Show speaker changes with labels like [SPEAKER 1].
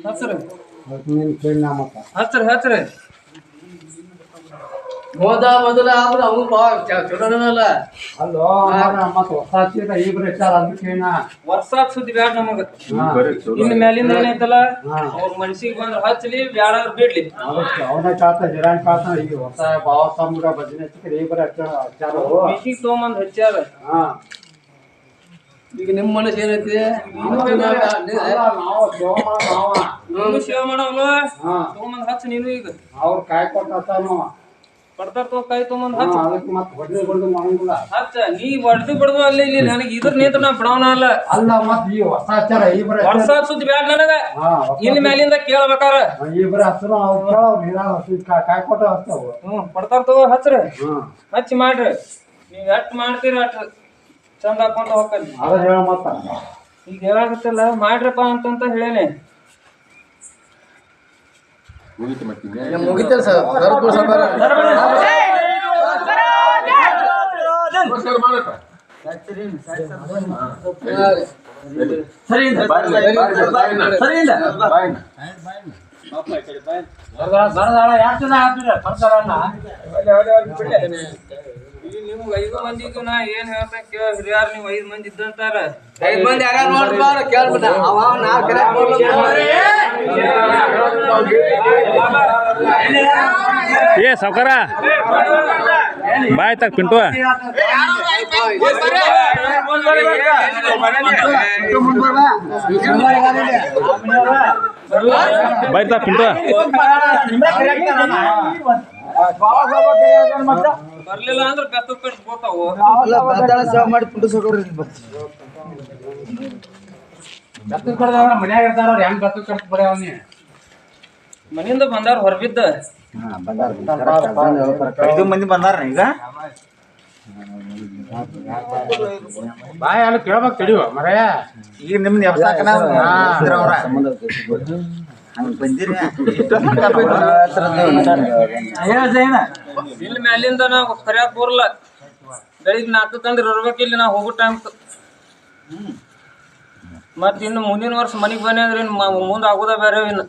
[SPEAKER 1] ಹಚ್ರಿ
[SPEAKER 2] ನೀನು ಕೇಳಿ ನಾ ಮತ್ತ
[SPEAKER 1] ಹಚ್ರಿ
[SPEAKER 3] ಹೋದ ಮೊದಲ ಆದ್ರೆ ಅವನು ಚಲೋನಲ್ಲ
[SPEAKER 2] ಅಲ್ಲೋ ಮತ್ತೆ ಹೊಸ ಹಚ್ಚಿದ ಇಬ್ರು ಹೆಚ್ಚಾರ ಅದಕ್ಕೆ
[SPEAKER 1] ವರ್ಷ ಸುದ್ದಿ ಬ್ಯಾಡ ನಮಗ ಇನ್ ಮ್ಯಾಲಿಂದ ಏನೈತಲ್ಲ ಅವ್ರ ಮನ್ಸಿಗೆ ಬಂದ್ರ ಹಚ್ಲಿ ಬ್ಯಾಡವ್ರ ಬಿಡ್ಲಿ
[SPEAKER 2] ಅವನ ಕಾತ ಹಿರಾಣ್ ಕಾತ ಈಗ ಹೊಸ ಭಾವ ತಮ್ಮಗ ಭಜನೆ ಹಚ್ಚಿದ್ರೆ ಇಬ್ರು ಹಚ್ಚಾರು
[SPEAKER 1] ಮಿಷಿಗೆ ತೊಗೊಂಬಂದ್ ಹಚ್ಚಾರ
[SPEAKER 3] ಈಗ ನಿಮ್ಮ ಮನಸ್ಸು ಏನೈತಿ
[SPEAKER 2] ನಾವು
[SPEAKER 1] ಸೇವೆ ಮಾಡವಲ್ಲ ತೊಗೊಂಬಂದ್ ಹಚ್ಚ ನೀನು ಈಗ
[SPEAKER 2] ಅವ್ರು ಕಾಯಿ ಕೊಟ್ಟು
[SPEAKER 1] ಕೊಡ್ತಾರ ತೋ ಕಾಯಿ ತೊಗೊಂಬಂದ್ ಹಚ್ಚ
[SPEAKER 2] ಅದಕ್ಕೆ ಮತ್ತೆ ಹೊಡೆದು ಬಡ್ದು ಮಾಡಂಗಿಲ್ಲ
[SPEAKER 1] ಹಚ್ಚ ನೀ ಹೊಡ್ದು ಬಿಡ್ದು ಅಲ್ಲಿ ಇಲ್ಲಿ ನನಗೆ ಇದ್ರ ನಿಂತ ನಾ ಬಿಡವನ ಅಲ್ಲ
[SPEAKER 2] ಅಲ್ಲ ಮತ್ತೆ ಈ ಹೊಸ ಹಚ್ಚಾರ ಇಬ್ರು
[SPEAKER 1] ವರ್ಷ ಸುದ್ದಿ ಬ್ಯಾಡ ನನಗ ಇನ್ ಮ್ಯಾಲಿಂದ ಕೇಳ್ಬೇಕಾರ
[SPEAKER 2] ಇಬ್ರು ಹಚ್ಚರು ಅವ್ರು ಕೇಳೋರು ನಿಧಾನ ಕಾಯಿ ಕೊಟ್ಟು ಹಚ್ತಾವು
[SPEAKER 1] ಕೊಡ್ತಾರ ತಗೋ ಹಚ್ರಿ ಹಚ್ಚಿ ಮಾಡ್ರಿ ನೀವ್ ಎಷ್ಟ್ ಮಾಡ್ತೀರಿ ಅಷ್ಟ್ ಚಂದ ಹಾಕೊಂಡ ಹೋಗ್ತೇನೆ
[SPEAKER 2] ಅದ ಹೇಳ ಮತ್ತ
[SPEAKER 1] ಈಗ ಹೇಳಾಗತ್ತಲ್ಲ ಮಾಡ್ರಪ್ಪ ಅಂತಂತ ಹೇಳೇನೆ
[SPEAKER 3] ಮುಗಿತೇನೆ ಸರ್
[SPEAKER 1] ನಿಮ್ಗೆ 5 ಮಂದಿಗೂ ನಾ ಏನ್ ಹೇಳ್ತಾ ಕೇಳ ಹಿರಿಯಾರ್ ನೀವು 5 ಮಂದಿ ಇದ್ದಂತಾರ
[SPEAKER 3] 5 ಮಂದಿ ಯಾರು ನೋಡ್ಬಾರ ಕೇಳ್ಬಿಟ್ಟ ಅವ ನಾ
[SPEAKER 4] ಏ ಸಾವ್ಕಾರ ಬಾಯ್ ತಕ್ ಪಿಂಟು ಬಾಯ್ ತಕ್ ಪಿಂಟು
[SPEAKER 1] ಬರ್ಲಿಲ್ಲ ಅಂದ್ರೆ ಬೆತ್ತ ಕಟ್ ಹೋಗ್ತಾವು
[SPEAKER 3] ಮಾಡಿ ಪುಂಡು ಸೋಕೋರಿ
[SPEAKER 2] ಬೆತ್ತ ಕಡ್ದವ್ರ ಮನ್ಯಾಗ ಇರ್ತಾರ ಅವ್ರು ಹೆಂಗ್ ಬೆತ್ತ ಕಡ್ದು ಬರ್ಯಾವನಿ
[SPEAKER 1] ಮನಿಂದ ಬಂದಾರ ಹೊರಬಿದ್ದ
[SPEAKER 5] 5 ಮಂದಿ ಬಂದಾರ ಈಗ
[SPEAKER 2] ಬಾಯ್ ಅಲ್ಲಿ ಕೇಳ್ಬೇಕು ತಡಿವ ಮರಯ
[SPEAKER 5] ಈಗ ನಿಮ್ದು ಎಬ್ಸಾಕನ ಬಂದಿರಿ
[SPEAKER 1] ಇಲ್ಲಿ ಮ್ಯಾಲಿಂದ ನಾವು ಕರಿಯಾಕ್ ಬರಲ್ಲ ಬೆಳಿಗ್ಗೆ 4 ತಂದ್ರೆ ಇರ್ಬೇಕು ಇಲ್ಲಿ ನಾವು ಹೋಗೋ ಟೈಮ್ ಮತ್ ಇನ್ನು ಮುಂದಿನ ವರ್ಷ ಮನಿಗ್ ಬನ್ನಿ ಅಂದ್ರೆ ಇನ್ನು ಮುಂದೆ ಆಗೋದ ಬೇರೆ ಇನ್ನು